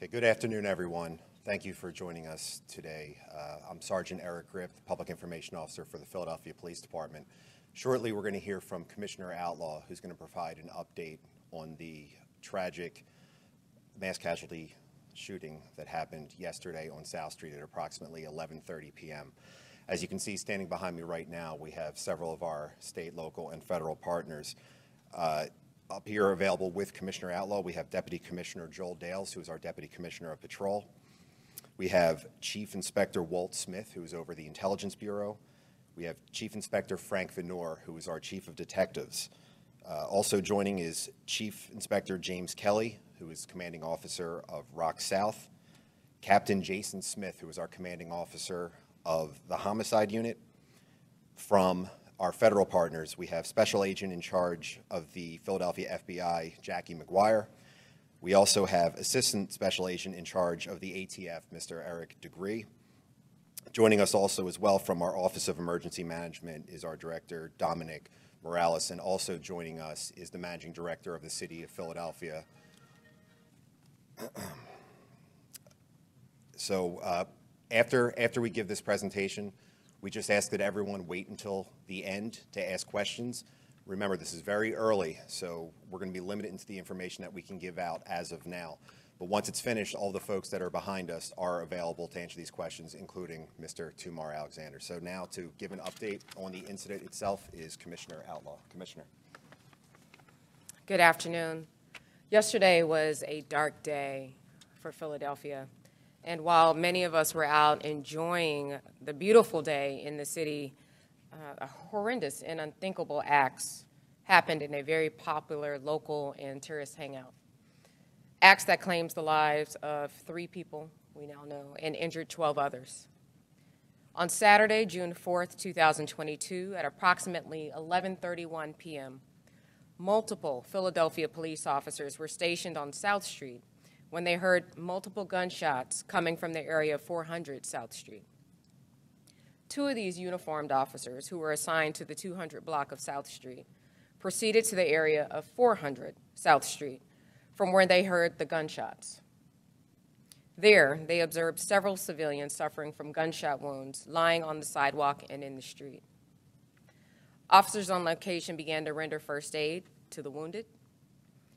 Okay, good afternoon, everyone. Thank you for joining us today. I'm Sergeant Eric Griff, the Public Information Officer for the Philadelphia Police Department. Shortly, we're going to hear from Commissioner Outlaw, who's going to provide an update on the tragic mass casualty shooting that happened yesterday on South Street at approximately 11:30 p.m. As you can see, standing behind me right now, we have several of our state, local, and federal partners. Up here available with Commissioner Outlaw, we have Deputy Commissioner Joel Dales, who is our Deputy Commissioner of Patrol. We have Chief Inspector Walt Smith, who is over the Intelligence Bureau. We have Chief Inspector Frank Venor, who is our Chief of Detectives. Also joining is Chief Inspector James Kelly, who is Commanding Officer of Rock South. Captain Jason Smith, who is our Commanding Officer of the Homicide Unit. From our federal partners, we have Special Agent in charge of the Philadelphia FBI, Jackie McGuire. We also have Assistant Special Agent in charge of the ATF, Mr. Eric Degree. Joining us also as well from our Office of Emergency Management is our Director, Dominic Morales, and also joining us is the Managing Director of the City of Philadelphia. So after we give this presentation, we just ask that everyone wait until the end to ask questions. Remember, this is very early, so we're going to be limited into the information that we can give out as of now. But once it's finished, all the folks that are behind us are available to answer these questions, including Mr. Tumar Alexander. So now to give an update on the incident itself is Commissioner Outlaw. Commissioner. Good afternoon. Yesterday was a dark day for Philadelphia. And while many of us were out enjoying the beautiful day in the city, horrendous and unthinkable acts happened in a very popular local and tourist hangout. Acts that claims the lives of 3 people, we now know, and injured 12 others. On Saturday, June 4th, 2022, at approximately 11:31 p.m., multiple Philadelphia police officers were stationed on South Street when they heard multiple gunshots coming from the area of 400 South Street. 2 of these uniformed officers, who were assigned to the 200 block of South Street, proceeded to the area of 400 South Street, from where they heard the gunshots. There, they observed several civilians suffering from gunshot wounds lying on the sidewalk and in the street. Officers on location began to render first aid to the wounded,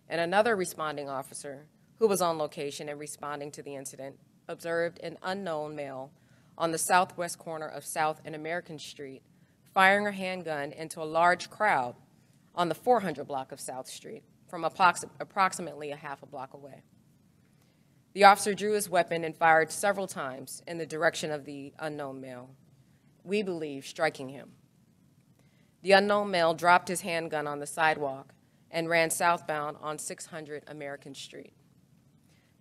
and another responding officer, who was on location and responding to the incident, observed an unknown male on the southwest corner of South and American Street firing a handgun into a large crowd on the 400 block of South Street from approximately a half a block away. The officer drew his weapon and fired several times in the direction of the unknown male, we believe striking him. The unknown male dropped his handgun on the sidewalk and ran southbound on 600 American Street.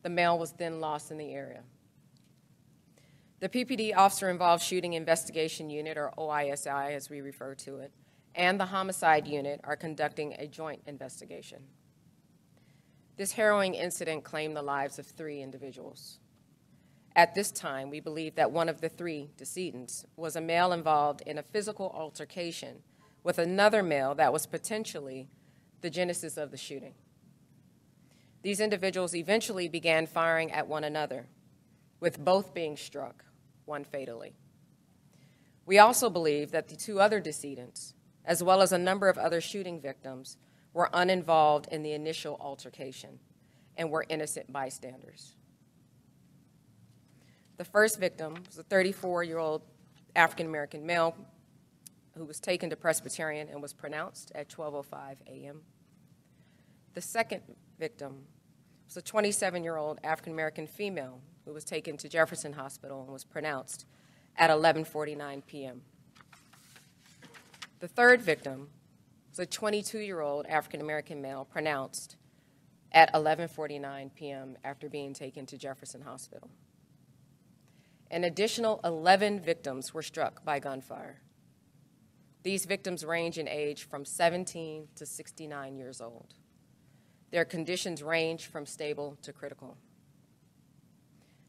The male was then lost in the area. The PPD Officer-Involved Shooting Investigation Unit, or OISI as we refer to it, and the Homicide Unit are conducting a joint investigation. This harrowing incident claimed the lives of 3 individuals. At this time, we believe that one of the 3 decedents was a male involved in a physical altercation with another male that was potentially the genesis of the shooting. These individuals eventually began firing at one another, with both being struck, one fatally. We also believe that the 2 other decedents, as well as a number of other shooting victims, were uninvolved in the initial altercation and were innocent bystanders. The first victim was a 34-year-old African-American male who was taken to Presbyterian and was pronounced at 12:05 a.m. The second victim was a 27-year-old African-American female who was taken to Jefferson Hospital and was pronounced at 11:49 p.m. The third victim was a 22-year-old African-American male pronounced at 11:49 p.m. after being taken to Jefferson Hospital. An additional 11 victims were struck by gunfire. These victims range in age from 17 to 69 years old. Their conditions range from stable to critical.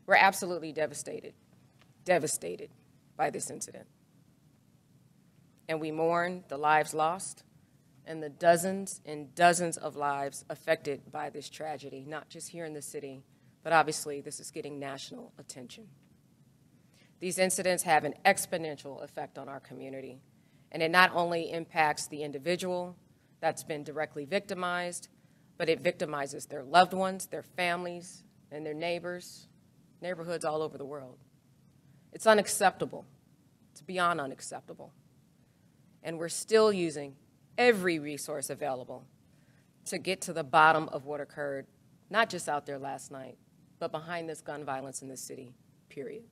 We're absolutely devastated by this incident. And we mourn the lives lost and the dozens and dozens of lives affected by this tragedy, not just here in the city, but obviously this is getting national attention. These incidents have an exponential effect on our community, and it not only impacts the individual that's been directly victimized, but it victimizes their loved ones, their families, and their neighbors, neighborhoods all over the world. It's unacceptable. It's beyond unacceptable. And we're still using every resource available to get to the bottom of what occurred, not just out there last night, but behind this gun violence in this city, period.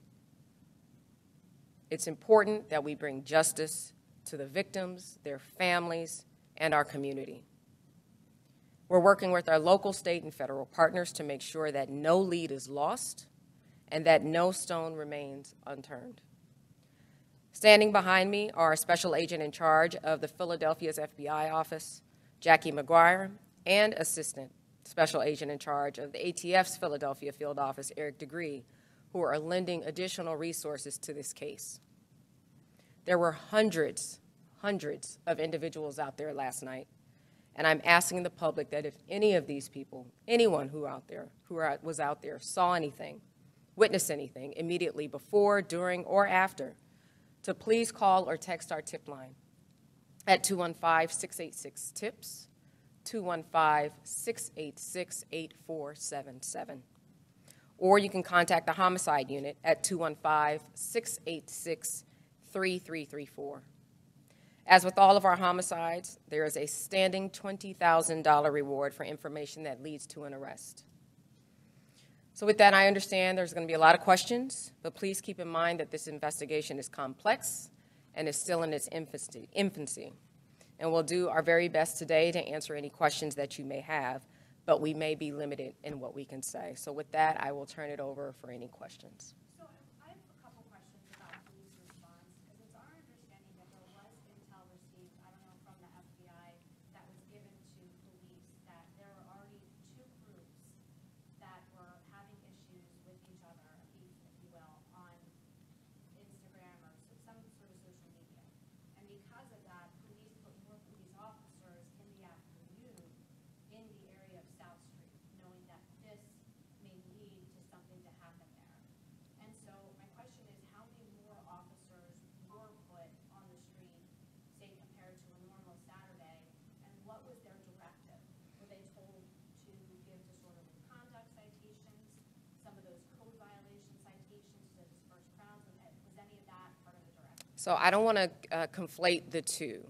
It's important that we bring justice to the victims, their families, and our community. We're working with our local, state, and federal partners to make sure that no lead is lost and that no stone remains unturned. Standing behind me are Special Agent in charge of the Philadelphia's FBI office, Jackie McGuire, and Assistant Special Agent in charge of the ATF's Philadelphia field office, Eric DeGree, who are lending additional resources to this case. There were hundreds of individuals out there last night, and I'm asking the public that if any of these people, anyone who was out there, saw anything, witnessed anything immediately before, during, or after, to please call or text our tip line at 215-686-TIPS, 215-686-8477. Or you can contact the homicide unit at 215-686-3334. As with all of our homicides, there is a standing $20,000 reward for information that leads to an arrest. So with that, I understand there's going to be a lot of questions, but please keep in mind that this investigation is complex and is still in its infancy. And we'll do our very best today to answer any questions that you may have, but we may be limited in what we can say. So with that, I will turn it over for any questions. So I have a couple questions about police response, because it's our understanding that there was intel received, I don't know, from the FBI that was given to police, that there were already two groups that were having issues with each other, beef, if you will, on Instagram or some sort of social media. And because of that, police put more police officers in the afternoon in the area of South Street, knowing that this may lead to something to happen there. And so my question is, how many more officers were put on the street, say, compared to a normal Saturday, and what was their directive? Were they told to give disorderly conduct citations, some of those code violation citations to disperse crowds? Was any of that part of the directive? So I don't want to conflate the two.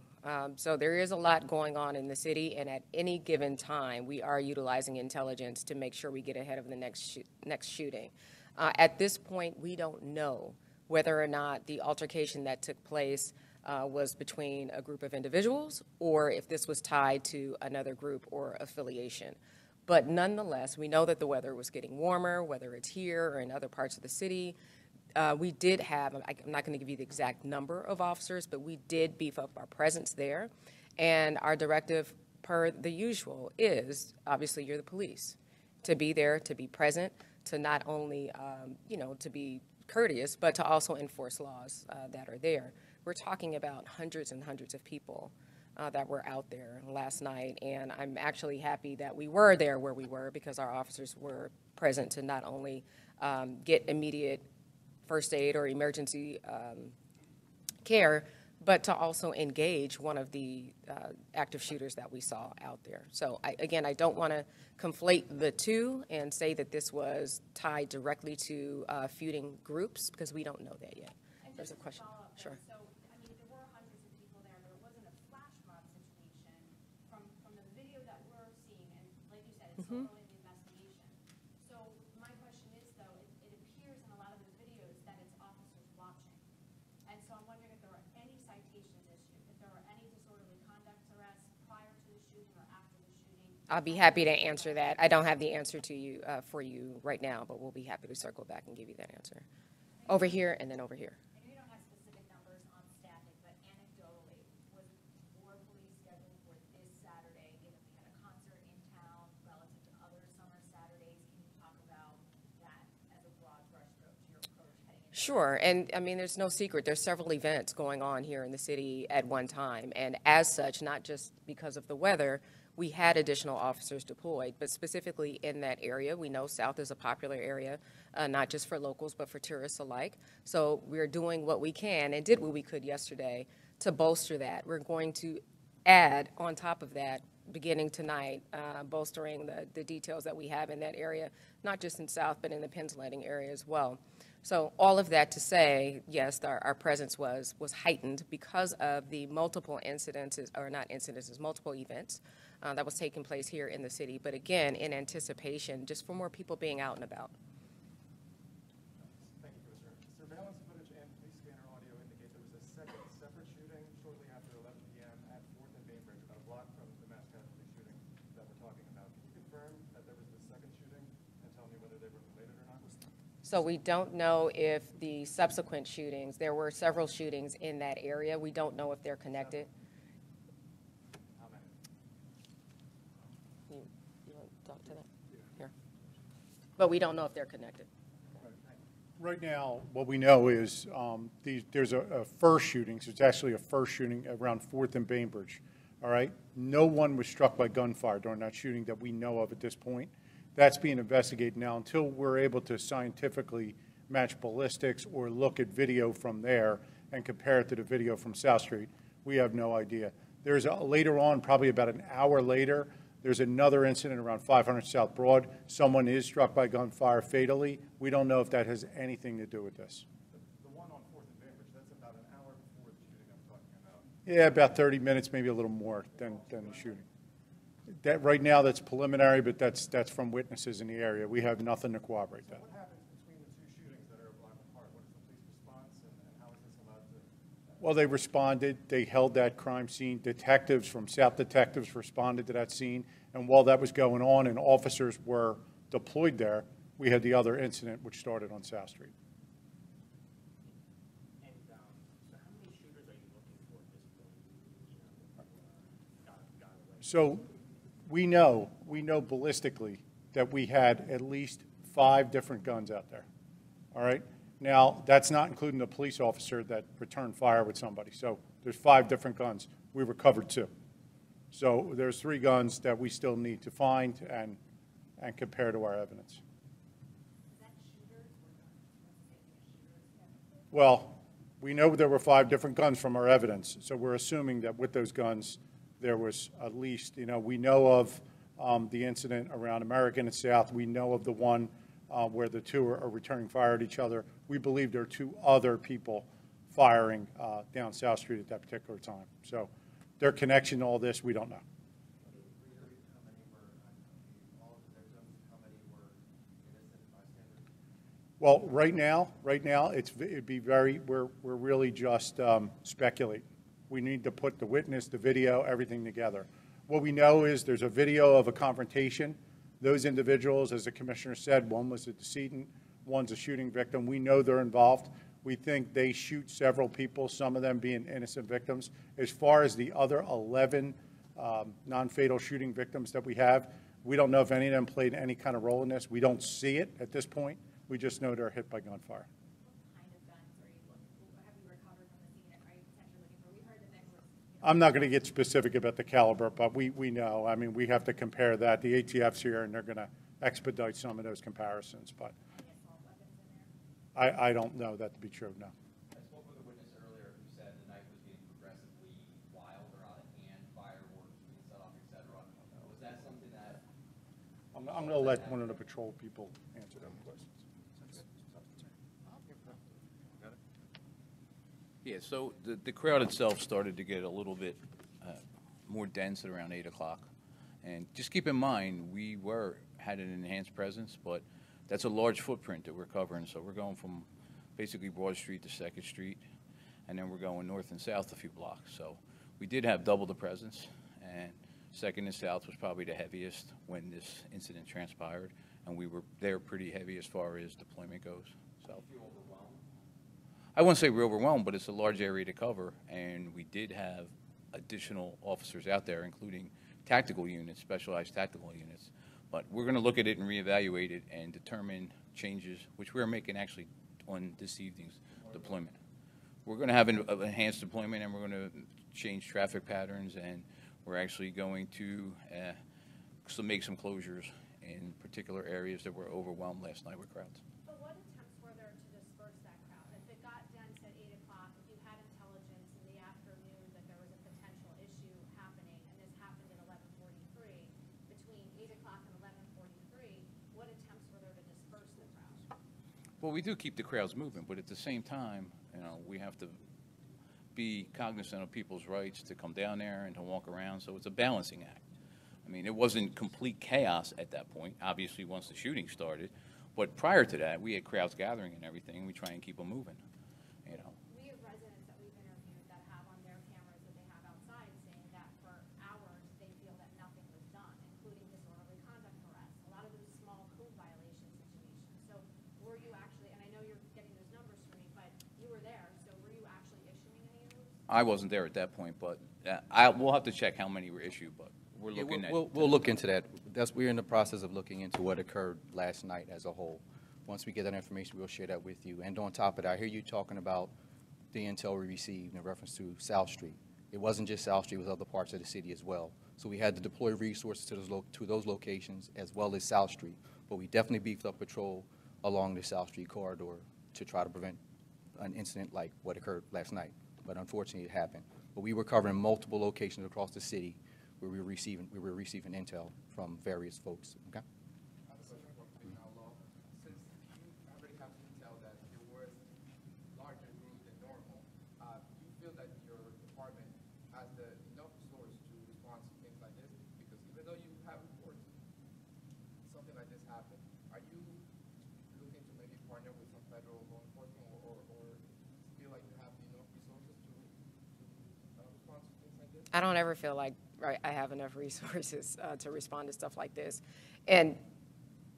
So there is a lot going on in the city, and at any given time, we are utilizing intelligence to make sure we get ahead of the next shooting. At this point, we don't know whether or not the altercation that took place was between a group of individuals or if this was tied to another group or affiliation. But nonetheless, we know that the weather was getting warmer, whether it's here or in other parts of the city. We did have, I'm not going to give you the exact number of officers, but we did beef up our presence there. And our directive, per the usual, is, obviously, you're the police, to be there, to be present, to not only, to be courteous, but to also enforce laws that are there. We're talking about hundreds and hundreds of people that were out there last night, and I'm actually happy that we were there where we were, because our officers were present to not only get immediate first aid or emergency care, but to also engage one of the active shooters that we saw out there. So again, I don't want to conflate the two and say that this was tied directly to feuding groups, because we don't know that yet. There's a question. Sure. So, I mean, there were hundreds of people there. There wasn't a flash mob situation. From the video that we're seeing, and like you said, it's still early in the investigation. So my question is, though, it appears in a lot of the videos that it's officers watching. And so I'm wondering if there were any citations issued, if there were any disorderly conduct arrests prior to the shooting or after the shooting. I'll be happy to answer that. I don't have the answer to you for you right now, but we'll be happy to circle back and give you that answer. Over here and then over here. I know you don't have specific numbers on staffing, but anecdotally, was more police scheduled for this Saturday, given we had a concert in town relative to other summer Saturdays? Can you talk about that as a broad brushstroke to your approach heading into? Sure, and I mean, there's no secret. There's several events going on here in the city at one time, and as such, not just because of the weather, we had additional officers deployed. But specifically in that area, we know South is a popular area, not just for locals, but for tourists alike. So we're doing what we can and did what we could yesterday to bolster that. We're going to add on top of that, beginning tonight, bolstering the details that we have in that area, not just in South, but in the Pensletting area as well. So all of that to say, yes, our presence was heightened because of the multiple incidences, or not incidences, multiple events that was taking place here in the city. But again, in anticipation, just for more people being out and about. Thank you, Commissioner. Surveillance footage and police scanner audio indicate there was a second separate shooting shortly after 11 p.m. at 4th and Bainbridge, about a block from the mass casualty shooting that we're talking about. Can you confirm that there was the second shooting and tell me whether they were related or not? So we don't know if the subsequent shootings, there were several shootings in that area. We don't know if they're connected. How many? You want to talk to that? Here. But we don't know if they're connected. Right now, what we know is there's a first shooting, so it's actually a first shooting around 4th and Bainbridge, all right? No one was struck by gunfire during that shooting that we know of at this point. That's being investigated now. Until we're able to scientifically match ballistics or look at video from there and compare it to the video from South Street, we have no idea. There's later on, probably about an hour later, there's another incident around 500 South Broad. Someone is struck by gunfire fatally. We don't know if that has anything to do with this. The one on 4th and Bainbridge, that's about an hour before the shooting I'm talking about. Yeah, about 30 minutes, maybe a little more than the shooting. That right now, that's preliminary, but that's from witnesses in the area. We have nothing to corroborate that. What happens between the two shootings that are a block apart? What is the police response, and how is this allowed to? Well, they responded. They held that crime scene. Detectives from South Detectives responded to that scene. And while that was going on and officers were deployed there, we had the other incident which started on South Street. And so how many shooters are you looking for at this point? Got away. So we know ballistically that we had at least 5 different guns out there. All right? Now, that's not including the police officer that returned fire with somebody. So there's 5 different guns. We recovered 2. So there's 3 guns that we still need to find and compare to our evidence. Is that shooters or not? Well, we know there were 5 different guns from our evidence. So we're assuming that with those guns, there was at least, we know of the incident around American and South. We know of the one where the 2 are returning fire at each other. We believe there are 2 other people firing down South Street at that particular time. So their connection to all this, we don't know. Well, right now, it'd be we're really just speculating. We need to put the witness, the video, everything together. What we know is there's a video of a confrontation. Those individuals, as the commissioner said, one was a decedent, one's a shooting victim. We know they're involved. We think they shoot several people, some of them being innocent victims. As far as the other 11 non-fatal shooting victims that we have, we don't know if any of them played any kind of role in this. We don't see it at this point. We just know they're hit by gunfire. What kind of guns are you looking for? Have you recovered from the scene? Are you potentially looking for? We heard that there was. I'm not going to get specific about the caliber, but we know. I mean, we have to compare that. The ATF's here, and they're going to expedite some of those comparisons. But Any assault weapons in there? I don't know that to be true, no. I spoke with a witness earlier who said the knife was getting progressively wild or out of hand, fireworks being set off, et cetera. Was that something that? I'm going to let one of the patrol people answer them questions. Yeah, so the crowd itself started to get a little bit more dense at around 8 o'clock. And just keep in mind, we had an enhanced presence, but that's a large footprint that we're covering. So we're going from basically Broad Street to 2nd Street, and then we're going north and south a few blocks. So we did have double the presence, and 2nd and South was probably the heaviest when this incident transpired, and we were there pretty heavy as far as deployment goes. So I wouldn't say we're overwhelmed, but it's a large area to cover, and we did have additional officers out there, including tactical units, specialized tactical units. But we're going to look at it and reevaluate it and determine changes, which we're making actually on this evening's deployment. We're going to have an enhanced deployment, and we're going to change traffic patterns, and We're actually going to make some closures in particular areas that were overwhelmed last night with crowds. But what attempts were there to disperse that crowd? If it got dense at 8 o'clock, if you had intelligence in the afternoon that there was a potential issue happening, and this happened at 11:43, between 8 o'clock and 11:43, what attempts were there to disperse the crowd? Well, we do keep the crowds moving, but at the same time, we have to be cognizant of people's rights to come down there and to walk around, so it's a balancing act. I mean, it wasn't complete chaos at that point, obviously, once the shooting started, but prior to that, we had crowds gathering and everything. We try and keep them moving, We have residents that we've interviewed that have on their cameras that they have outside saying that for hours they feel that nothing was done, including disorderly conduct arrests, a lot of those small code violation situations. So were you actually, and I know you're getting those numbers for me, but you were there, so were you actually issuing any of those? I wasn't there at that point, but we'll have to check how many were issued, but we're Yeah, looking at. we'll look into that. We're in the process of looking into what occurred last night as a whole. Once we get that information, we'll share that with you. And on top of that, I hear you talking about the intel we received in reference to South Street. It wasn't just South Street, it was other parts of the city as well. So we had to deploy resources to those locations as well as South Street. But we definitely beefed up patrol along the South Street corridor to try to prevent an incident like what occurred last night. But unfortunately, it happened. But we were covering multiple locations across the city where we were receiving intel from various folks. Okay. I have a question for Commissioner Outlaw. Since you already have intel that there was larger group than normal, do you feel that your department has enough resource to respond to things like this? Because even though you have reports, something like this happened, are you looking to maybe partner with some federal law enforcement or feel like you have enough resources to respond to things like this? I don't ever feel like I have enough resources to respond to stuff like this. And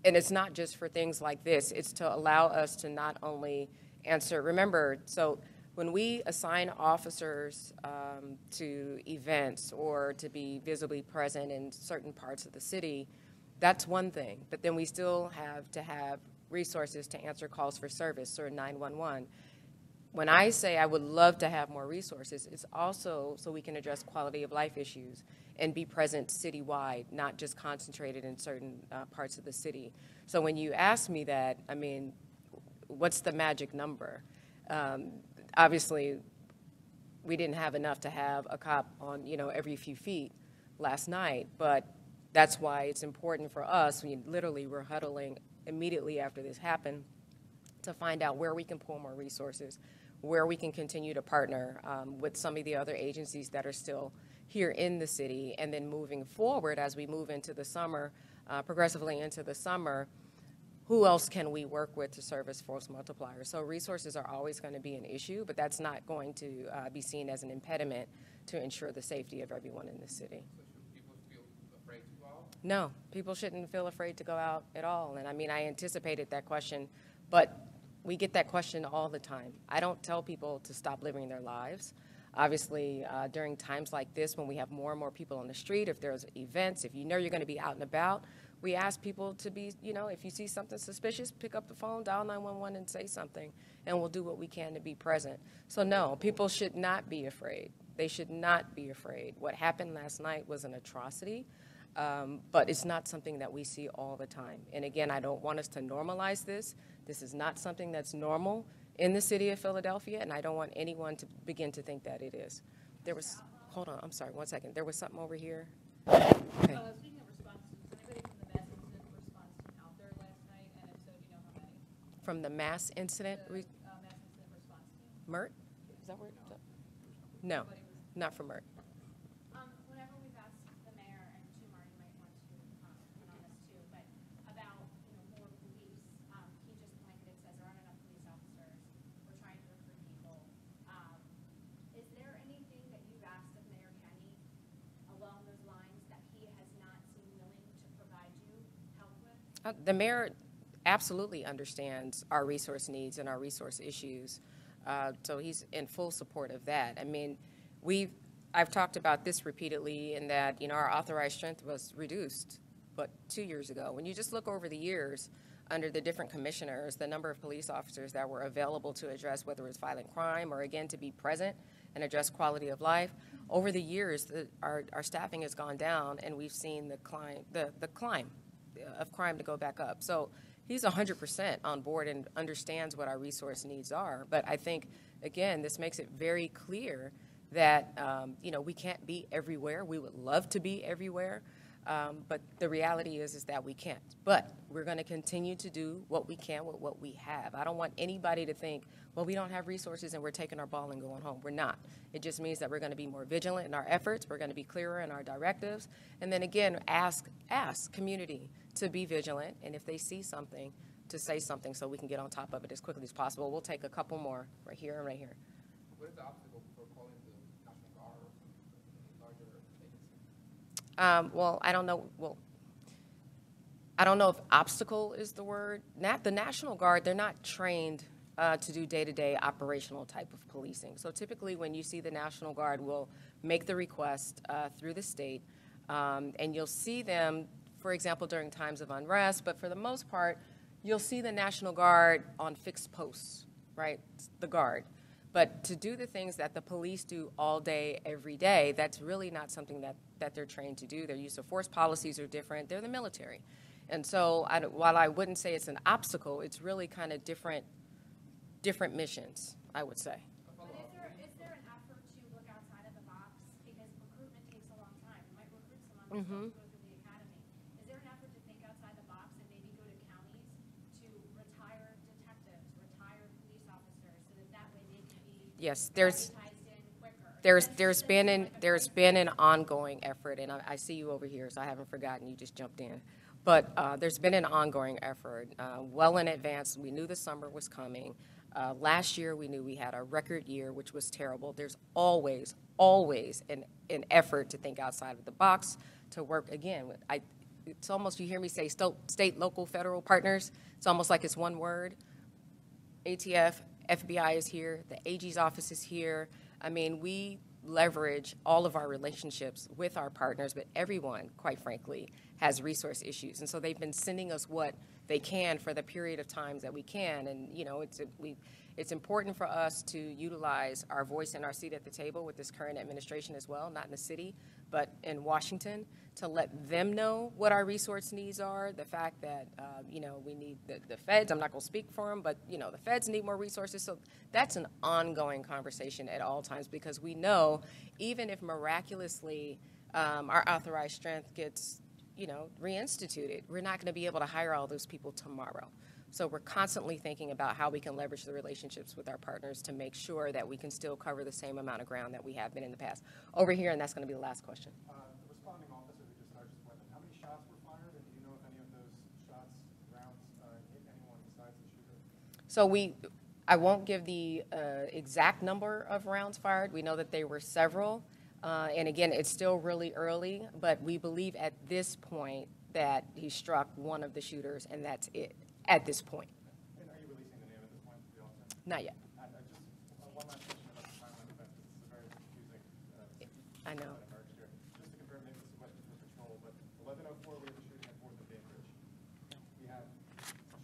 it's not just for things like this. It's to allow us to not only answer, remember, so when we assign officers to events or to be visibly present in certain parts of the city, that's one thing. But then we still have to have resources to answer calls for service or 911. When I say I would love to have more resources, it's also so we can address quality of life issues and be present citywide, not just concentrated in certain parts of the city. So when you ask me that, I mean, what's the magic number? Obviously, we didn't have enough to have a cop on, every few feet last night, but that's why it's important for us. We literally were huddling immediately after this happened to find out where we can pull more resources, where we can continue to partner with some of the other agencies that are still here in the city, and then moving forward as we move into the summer, progressively into the summer, who else can we work with to serve as force multipliers? So resources are always going to be an issue, but that's not going to be seen as an impediment to ensure the safety of everyone in the city. So should people feel afraid to go out? No, people shouldn't feel afraid to go out at all. And I mean, I anticipated that question, but we get that question all the time. I don't tell people to stop living their lives. Obviously, during times like this, when we have more and more people on the street, if there's events, if you know you're going to be out and about, we ask people to be, if you see something suspicious, pick up the phone, dial 911 and say something, and we'll do what we can to be present. So no, people should not be afraid. They should not be afraid. What happened last night was an atrocity, but it's not something that we see all the time. And again, I don't want us to normalize this. This is not something that's normal in the city of Philadelphia, and I don't want anyone to begin to think that it is. There was, hold on, I'm sorry, 1 second. There was something over here. Okay. Speaking of response teams, anybody from the mass incident response team out there last night, and if so, do you know how many? From the mass incident, Mass incident response team? MERT? Is that where? No, not from MERT. Whenever we've asked the mayor, and Tumar, you might want to comment on this too, but about more police, he just blanketed says there aren't enough police officers. We're trying to recruit people. Is there anything that you've asked of Mayor Kenny along those lines that he has not seemed willing to provide you help with? The mayor absolutely understands our resource needs and our resource issues. So he's in full support of that. I mean, I've talked about this repeatedly in that, our authorized strength was reduced, 2 years ago. When you just look over the years under the different commissioners, the number of police officers that were available to address whether it was violent crime or, again, to be present and address quality of life. Over the years, our staffing has gone down, and we've seen the climb of crime to go back up. So he's 100% on board and understands what our resource needs are. But I think, again, this makes it very clear that, we can't be everywhere. We would love to be everywhere, but the reality is that we can't. But we're going to continue to do what we can with what we have. I don't want anybody to think, well, we don't have resources and we're taking our ball and going home. We're not. It just means that we're going to be more vigilant in our efforts. We're going to be clearer in our directives. And then again, ask community to be vigilant, and if they see something, to say something so we can get on top of it as quickly as possible. We'll take a couple more right here and right here. What is the obstacle for calling the National Guard or some larger agency? Well, I don't know. Well, I don't know if obstacle is the word. The National Guard, they're not trained to do day-to-day operational type of policing. So typically when you see the National Guard, we'll make the request through the state, and you'll see them, for example, during times of unrest, but for the most part, you'll see the National Guard on fixed posts, right? The Guard. But to do the things that the police do all day, every day, that's really not something that they're trained to do. Their use of force policies are different. They're the military. And so while I wouldn't say it's an obstacle, it's really kind of different missions, I would say. But is there an effort to look outside of the box? Because recruitment takes a long time. You might recruit someone who's supposed to go through the academy. Is there an effort to think outside the box and maybe go to counties to retire detectives, retire police officers, so that way they can be Yes, deputized in quicker? there's been an ongoing effort, and I see you over here, so I haven't forgotten. You just jumped in. But there's been an ongoing effort. Well in advance, we knew the summer was coming. Last year, we knew we had a record year, which was terrible. There's always an effort to think outside of the box, to work, again, it's almost, you hear me say state, local, federal partners. It's almost like it's one word. ATF, FBI is here, the AG's office is here. I mean, we leverage all of our relationships with our partners, but everyone, quite frankly, has resource issues. And so they've been sending us what they can for the period of times that we can. And, it's important for us to utilize our voice and our seat at the table with this current administration as well, not in the city, but in Washington, to let them know what our resource needs are. The fact that, we need the feds, I'm not going to speak for them, but, the feds need more resources. So that's an ongoing conversation at all times, because we know even if miraculously our authorized strength gets, reinstituted, we're not going to be able to hire all those people tomorrow. So we're constantly thinking about how we can leverage the relationships with our partners to make sure that we can still cover the same amount of ground that we have been in the past. Over here, and that's going to be the last question. The responding officer who discharged his weapon, how many shots were fired, and do you know if any of those shots, rounds, hit anyone besides the shooter? So I won't give the exact number of rounds fired. We know that there were several. And again, it's still really early, but we believe at this point that he struck one of the shooters, and that's it at this point. And are you releasing the name at this point to the officer? Not yet. And just one last question about the timeline event, because this is a very confusing I know. that emerged here. Just to confirm, maybe this is a question for patrol, but 11:04, we have the shooting at 4th and Bainbridge. We have,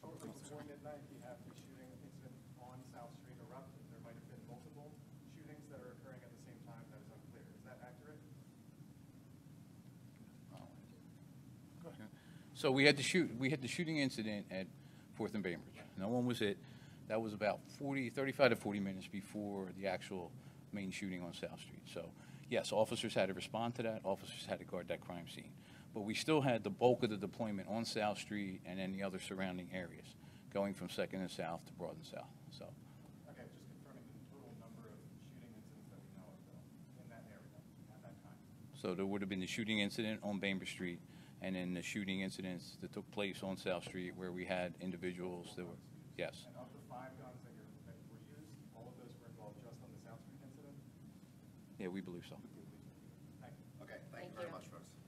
shortly before midnight, we have the shooting incident on South Street erupt. There might have been multiple shootings that are occurring at the same time. That is unclear. Is that accurate? So we had the shooting incident at 4th and Bainbridge. No one was hit. That was about 35 to 40 minutes before the actual main shooting on South Street. So yes, officers had to respond to that. Officers had to guard that crime scene. But we still had the bulk of the deployment on South Street and then the other surrounding areas, going from 2nd and South to Broad and South. So. Okay, just confirming the total number of shooting incidents that we know of, though, in that area at that time. So there would have been the shooting incident on Bainbridge Street, and then the shooting incidents that took place on South Street where we had individuals that were, yes. And of the 5 guns that were used, all of those were involved just on the South Street incident? Yeah, we believe so. Thank you. Okay, thank you very much, folks.